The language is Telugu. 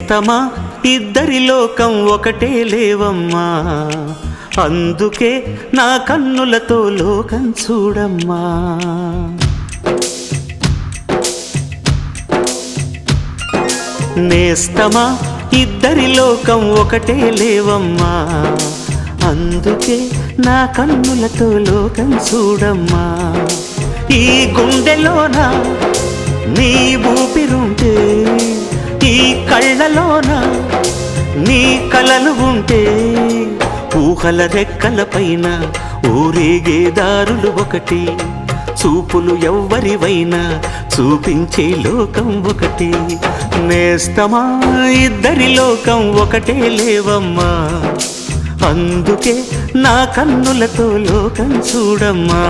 నేస్తమా ఇద్దరి లోకం ఒకటే లేవమ్మా, అందుకే నా కన్నులతో లోకం చూడమ్మా. నేస్తమా ఇద్దరి లోకం ఒకటే లేవమ్మా, అందుకే నా కన్నులతో లోకం చూడమ్మా. ఈ గుండెలోన నీ ఊపిరుంటే, ఈ కళ్ళలోన నీ కలలు ఉంటే, ఊహల రెక్కల పైన ఊరేగే దారులు ఒకటి, చూపులు ఎవ్వరివైనా చూపించే లోకం ఒకటి. నేస్తమా ఇద్దరి లోకం ఒకటే లేవమ్మా, అందుకే నా కన్నులతో లోకం చూడమ్మా.